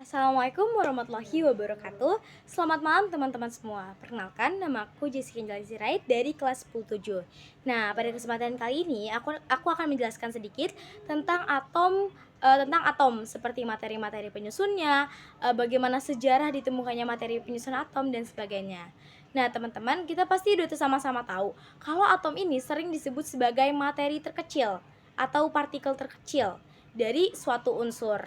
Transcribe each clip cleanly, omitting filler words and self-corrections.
Assalamualaikum warahmatullahi wabarakatuh. Selamat malam teman-teman semua. Perkenalkan, nama aku Jessica Angela Zirait dari kelas 10-7. Nah, pada kesempatan kali ini aku akan menjelaskan sedikit tentang atom seperti materi-materi penyusunnya, bagaimana sejarah ditemukannya materi penyusun atom dan sebagainya. Nah, teman-teman, kita pasti udah sama-sama tahu kalau atom ini sering disebut sebagai materi terkecil atau partikel terkecil dari suatu unsur.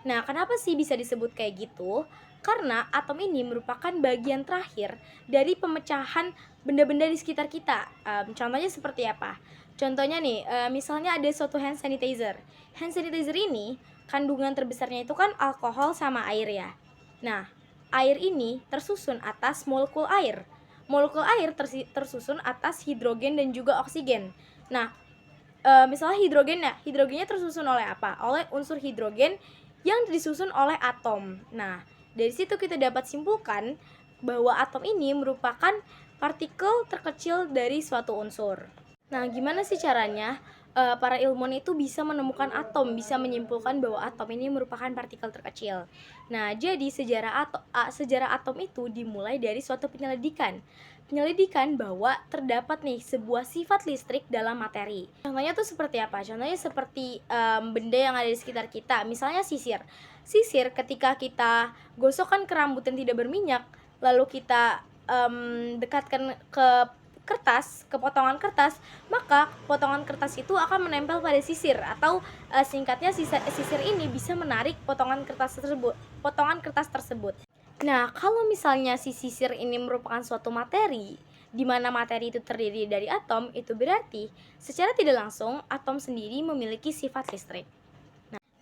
Nah, kenapa sih bisa disebut kayak gitu? Karena atom ini merupakan bagian terakhir dari pemecahan benda-benda di sekitar kita. Contohnya seperti apa? Contohnya nih, misalnya ada suatu hand sanitizer. Hand sanitizer ini kandungan terbesarnya itu kan alkohol sama air ya. Nah, air ini tersusun atas molekul air. Molekul air tersusun atas hidrogen dan juga oksigen. Nah, misalnya hidrogennya tersusun oleh apa? Oleh unsur hidrogen yang disusun oleh atom. Nah, dari situ kita dapat simpulkan bahwa atom ini merupakan partikel terkecil dari suatu unsur. Nah, gimana sih caranya para ilmuwan itu bisa menemukan atom, bisa menyimpulkan bahwa atom ini merupakan partikel terkecil? Nah, jadi sejarah atom itu dimulai dari suatu penyelidikan bahwa terdapat nih sebuah sifat listrik dalam materi. Contohnya tuh seperti apa? Contohnya seperti benda yang ada di sekitar kita. Misalnya sisir. Sisir ketika kita gosokkan ke rambut yang tidak berminyak, lalu kita dekatkan ke potongan kertas, maka potongan kertas itu akan menempel pada sisir atau singkatnya sisir ini bisa menarik potongan kertas tersebut. Nah, kalau misalnya si sisir ini merupakan suatu materi, di mana materi itu terdiri dari atom, itu berarti secara tidak langsung atom sendiri memiliki sifat listrik.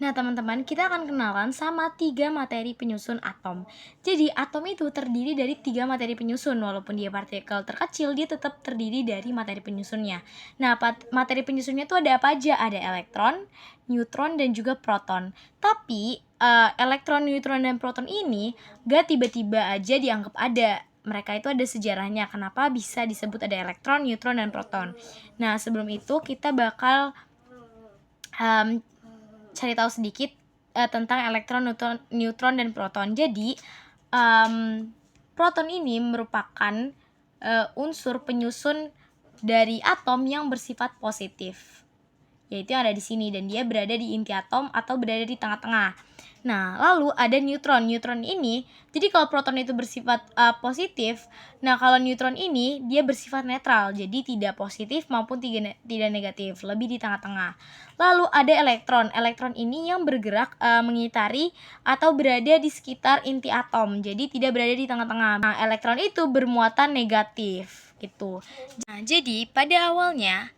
Nah, teman-teman, kita akan kenalan sama 3 materi penyusun atom. Jadi, atom itu terdiri dari 3 materi penyusun. Walaupun dia partikel terkecil, dia tetap terdiri dari materi penyusunnya. Nah, materi penyusunnya itu ada apa aja? Ada elektron, neutron, dan juga proton. Tapi, elektron, neutron, dan proton ini gak tiba-tiba aja dianggap ada. Mereka itu ada sejarahnya. Kenapa bisa disebut ada elektron, neutron, dan proton? Nah, sebelum itu kita bakal cari tahu sedikit tentang elektron, neutron, dan proton. Jadi, proton ini merupakan unsur penyusun dari atom yang bersifat positif, yaitu yang ada di sini, dan dia berada di inti atom atau berada di tengah-tengah. Nah, lalu ada neutron. Neutron ini, jadi kalau proton itu bersifat positif, nah kalau neutron ini dia bersifat netral, jadi tidak positif maupun tidak negatif, lebih di tengah-tengah. Lalu ada elektron. Elektron ini yang bergerak mengitari atau berada di sekitar inti atom, jadi tidak berada di tengah-tengah. Nah, elektron itu bermuatan negatif, gitu. Nah, jadi pada awalnya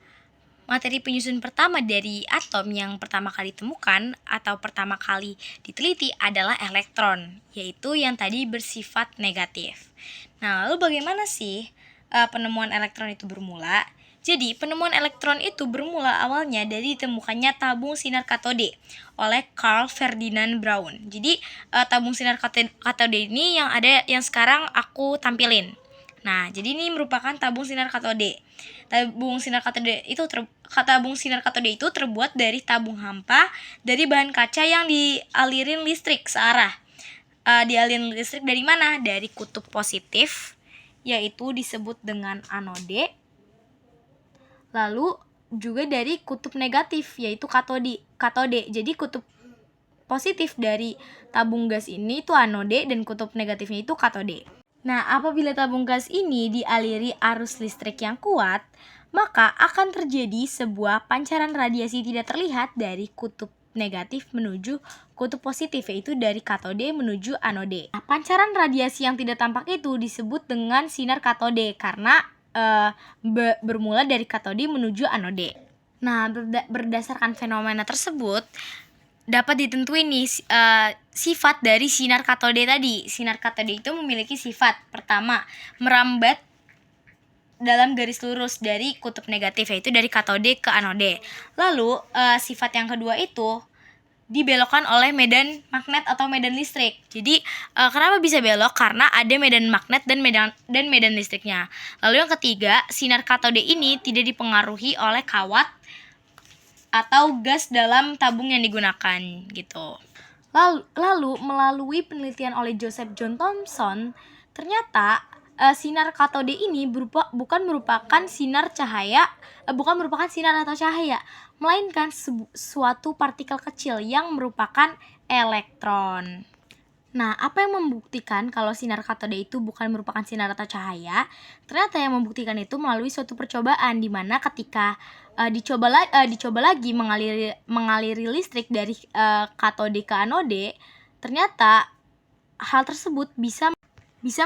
materi penyusun pertama dari atom yang pertama kali ditemukan atau pertama kali diteliti adalah elektron, yaitu yang tadi bersifat negatif. Nah, lalu bagaimana sih penemuan elektron itu bermula? Jadi, penemuan elektron itu bermula awalnya dari ditemukannya tabung sinar katode oleh Carl Ferdinand Braun. Jadi, tabung sinar katode ini yang sekarang aku tampilin. Nah, jadi ini merupakan tabung sinar katode. Tabung sinar katode itu terbuat dari tabung hampa dari bahan kaca yang dialirin listrik searah. Dialirin listrik dari mana? Dari kutub positif, yaitu disebut dengan anode. Lalu juga dari kutub negatif, yaitu katode. Jadi kutub positif dari tabung gas ini itu anode dan kutub negatifnya itu katode. Nah, apabila tabung gas ini dialiri arus listrik yang kuat, maka akan terjadi sebuah pancaran radiasi tidak terlihat dari kutub negatif menuju kutub positif, yaitu dari katode menuju anode. Nah, pancaran radiasi yang tidak tampak itu disebut dengan sinar katode karena bermula dari katode menuju anode. Nah, berdasarkan fenomena tersebut, dapat ditentuin nih sifat dari sinar katode tadi. Sinar katode itu memiliki sifat pertama, merambat dalam garis lurus dari kutub negatif, yaitu dari katode ke anode. Lalu sifat yang kedua itu dibelokkan oleh medan magnet atau medan listrik. Jadi kenapa bisa belok? Karena ada medan magnet dan medan listriknya. Lalu yang ketiga, sinar katode ini tidak dipengaruhi oleh kawat atau gas dalam tabung yang digunakan gitu. Lalu melalui penelitian oleh Joseph John Thomson, ternyata sinar katode ini bukan merupakan sinar atau cahaya, melainkan suatu partikel kecil yang merupakan elektron. Nah, apa yang membuktikan kalau sinar katode itu bukan merupakan sinar atau cahaya? Ternyata yang membuktikan itu melalui suatu percobaan di mana ketika dicoba lagi mengaliri listrik dari katode ke anode, ternyata hal tersebut bisa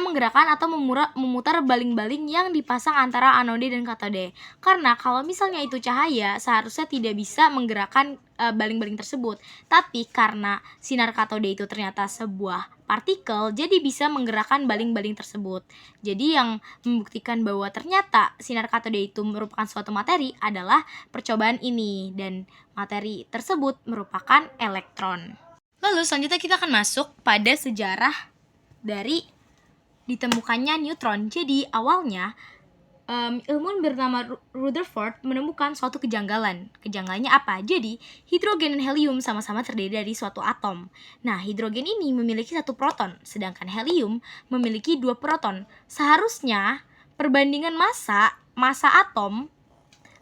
menggerakkan atau memutar baling-baling yang dipasang antara anode dan katode. Karena kalau misalnya itu cahaya, seharusnya tidak bisa menggerakkan baling-baling tersebut. Tapi karena sinar katode itu ternyata sebuah partikel, jadi bisa menggerakkan baling-baling tersebut. Jadi yang membuktikan bahwa ternyata sinar katode itu merupakan suatu materi adalah percobaan ini, dan materi tersebut merupakan elektron. Lalu selanjutnya kita akan masuk pada sejarah dari ditemukannya neutron. Jadi awalnya ilmuwan bernama Rutherford menemukan suatu kejanggalan. Kejanggalannya apa? Jadi hidrogen dan helium sama-sama terdiri dari suatu atom. Nah, hidrogen ini memiliki 1 proton, sedangkan helium memiliki 2 proton. Seharusnya perbandingan massa atom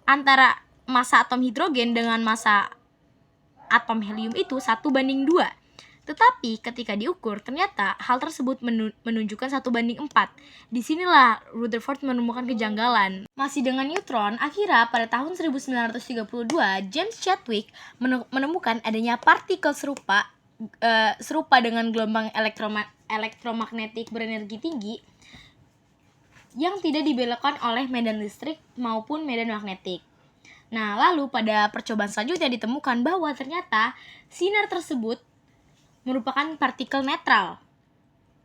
antara massa atom hidrogen dengan massa atom helium itu 1:2. Tetapi ketika diukur, ternyata hal tersebut menunjukkan 1:4. Disinilah Rutherford menemukan kejanggalan. Masih dengan neutron, akhirnya pada tahun 1932, James Chadwick menemukan adanya partikel serupa dengan gelombang elektromagnetik berenergi tinggi yang tidak dibelokkan oleh medan listrik maupun medan magnetik. Nah, lalu pada percobaan selanjutnya ditemukan bahwa ternyata sinar tersebut merupakan partikel netral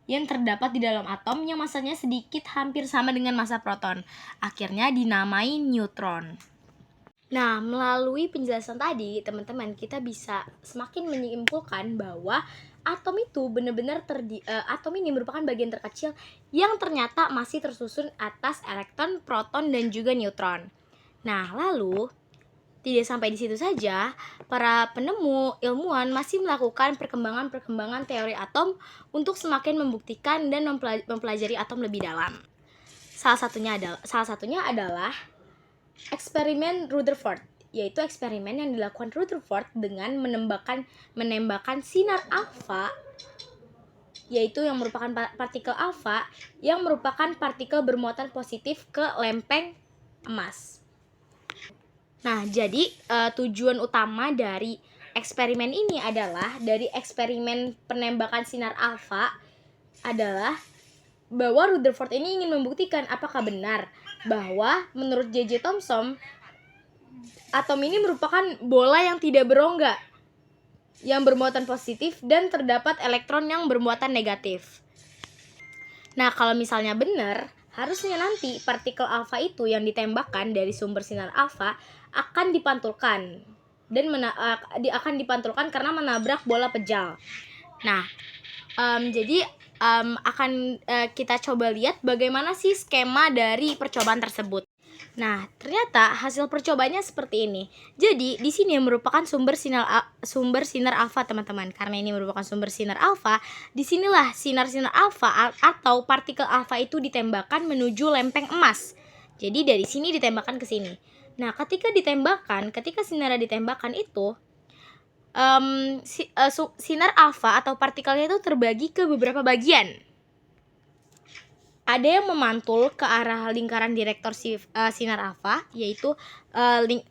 yang terdapat di dalam atom yang masanya sedikit hampir sama dengan massa proton. Akhirnya dinamai neutron. Nah, melalui penjelasan tadi, teman-teman, kita bisa semakin menyimpulkan bahwa atom itu benar-benar atom ini merupakan bagian terkecil yang ternyata masih tersusun atas elektron, proton, dan juga neutron. Nah, lalu tidak sampai di situ saja, para penemu ilmuwan masih melakukan perkembangan teori atom untuk semakin membuktikan dan mempelajari atom lebih dalam. Salah satunya adalah eksperimen Rutherford, yaitu eksperimen yang dilakukan Rutherford dengan menembakkan sinar alfa, yaitu yang merupakan partikel alfa yang merupakan partikel bermuatan positif ke lempeng emas. Nah, jadi tujuan utama dari eksperimen ini adalah, dari eksperimen penembakan sinar alfa adalah bahwa Rutherford ini ingin membuktikan apakah benar bahwa menurut J.J. Thomson, atom ini merupakan bola yang tidak berongga, yang bermuatan positif dan terdapat elektron yang bermuatan negatif. Nah, kalau misalnya benar, harusnya nanti partikel alfa itu yang ditembakkan dari sumber sinar alfa akan dipantulkan akan dipantulkan karena menabrak bola pejal. Nah, jadi akan kita coba lihat bagaimana sih skema dari percobaan tersebut. Nah, ternyata hasil percobaannya seperti ini. Jadi, di sini merupakan sumber sinar alfa, teman-teman. Karena ini merupakan sumber sinar alfa, disinilah sinar alfa atau partikel alfa itu ditembakkan menuju lempeng emas. Jadi, dari sini ditembakkan ke sini. Nah, ketika sinarnya ditembakkan itu, sinar alfa atau partikelnya itu terbagi ke beberapa bagian. Ada yang memantul ke arah lingkaran direktor sinar alfa, yaitu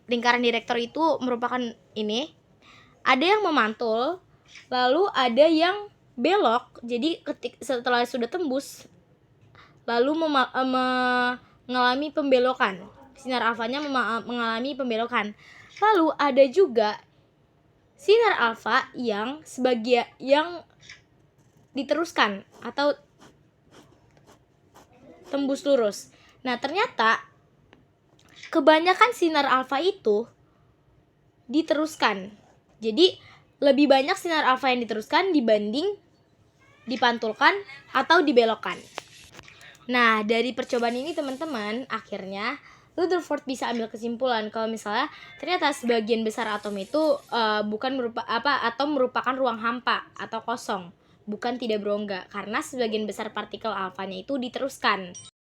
lingkaran direktor itu merupakan ini. Ada yang memantul, lalu ada yang belok. Jadi setelah sudah tembus, lalu mengalami pembelokan. Sinar alfanya mengalami pembelokan. Lalu ada juga sinar alfa yang diteruskan atau tembus lurus. Nah, ternyata kebanyakan sinar alfa itu diteruskan. Jadi lebih banyak sinar alfa yang diteruskan dibanding dipantulkan atau dibelokkan. Nah, dari percobaan ini, teman-teman, akhirnya Rutherford bisa ambil kesimpulan kalau misalnya ternyata sebagian besar atom itu atom merupakan ruang hampa atau kosong, bukan tidak berongga, karena sebagian besar partikel alfanya itu diteruskan.